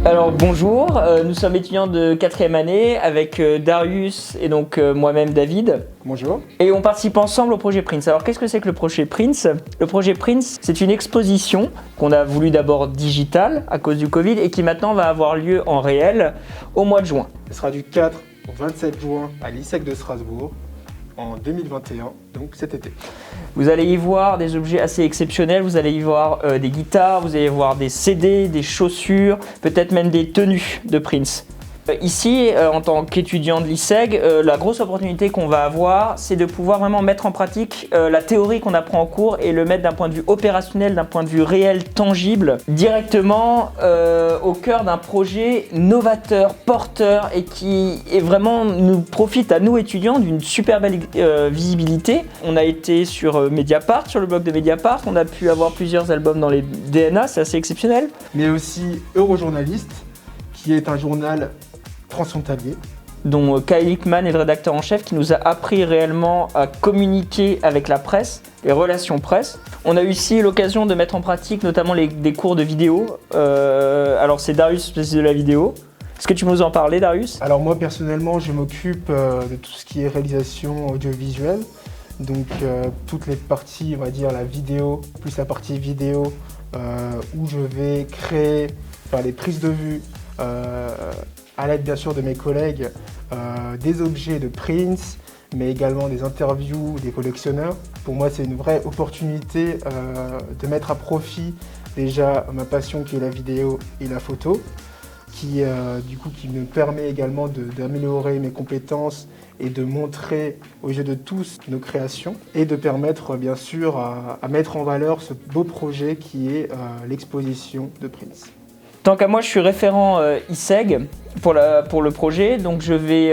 Alors bonjour, nous sommes étudiants de 4e année avec Darius et donc moi-même David. Bonjour. Et on participe ensemble au projet Prince. Alors qu'est-ce que c'est que le projet Prince ? Le projet Prince, c'est une exposition qu'on a voulu d'abord digitale à cause du Covid et qui maintenant va avoir lieu en réel au mois de juin. Ce sera du 4 au 27 juin à l'ISEC de Strasbourg en 2021, donc cet été. Vous allez y voir des objets assez exceptionnels, vous allez y voir des guitares, vous allez y voir des CD, des chaussures, peut-être même des tenues de Prince. Ici, en tant qu'étudiant de l'ISEG, la grosse opportunité qu'on va avoir, c'est de pouvoir vraiment mettre en pratique la théorie qu'on apprend en cours et le mettre d'un point de vue opérationnel, d'un point de vue réel, tangible, directement au cœur d'un projet novateur, porteur et qui est vraiment nous profite à nous étudiants d'une super belle visibilité. On a été sur Mediapart, sur le blog de Mediapart, on a pu avoir plusieurs albums dans les DNA, c'est assez exceptionnel. Mais aussi Eurojournaliste, qui est un journal transfrontalier, dont Kyle Hickman est le rédacteur en chef qui nous a appris réellement à communiquer avec la presse, les relations presse. On a eu ici l'occasion de mettre en pratique notamment des cours de vidéo. Alors c'est Darius, spécialiste de la vidéo. Est-ce que tu peux nous en parler, Darius ? Alors moi personnellement, je m'occupe de tout ce qui est réalisation audiovisuelle. Donc toutes les parties, on va dire la vidéo, plus la partie vidéo, où je vais créer les prises de vue, à l'aide bien sûr de mes collègues, des objets de Prince, mais également des interviews des collectionneurs. Pour moi, c'est une vraie opportunité de mettre à profit déjà ma passion qui est la vidéo et la photo, qui me permet également d'améliorer mes compétences et de montrer aux yeux de tous nos créations et de permettre bien sûr à mettre en valeur ce beau projet qui est l'exposition de Prince. Tant qu'à moi, je suis référent ISEG pour le projet, donc je vais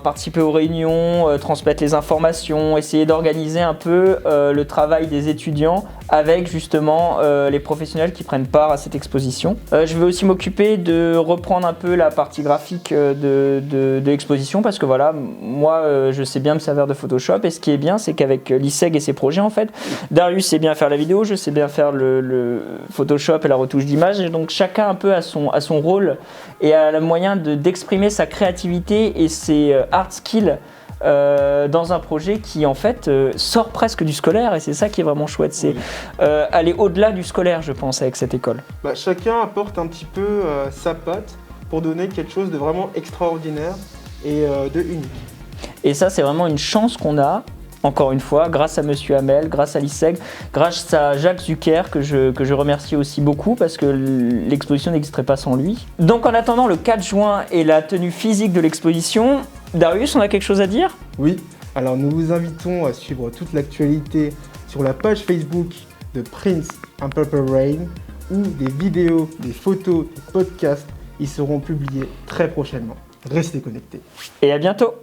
participer aux réunions, transmettre les informations, essayer d'organiser un peu le travail des étudiants avec justement les professionnels qui prennent part à cette exposition. Je vais aussi m'occuper de reprendre un peu la partie graphique de l'exposition parce que voilà, moi je sais bien me servir de Photoshop et ce qui est bien c'est qu'avec l'ISEG et ses projets en fait, Darius sait bien faire la vidéo, je sais bien faire le Photoshop et la retouche d'image et donc chacun un peu à son rôle et à le moyen d'exprimer sa créativité et ses hard skills dans un projet qui en fait sort presque du scolaire et c'est ça qui est vraiment chouette, c'est aller au-delà du scolaire je pense avec cette école. Chacun apporte un petit peu sa patte pour donner quelque chose de vraiment extraordinaire et de unique. Et ça c'est vraiment une chance qu'on a. Encore une fois, grâce à Monsieur Hamel, grâce à l'ISEG, grâce à Jacques Zucker, que je remercie aussi beaucoup parce que l'exposition n'existerait pas sans lui. Donc en attendant le 4 juin et la tenue physique de l'exposition, Darius, on a quelque chose à dire ? Oui, alors nous vous invitons à suivre toute l'actualité sur la page Facebook de Prince and Purple Rain où des vidéos, des photos, des podcasts y seront publiés très prochainement. Restez connectés. Et à bientôt.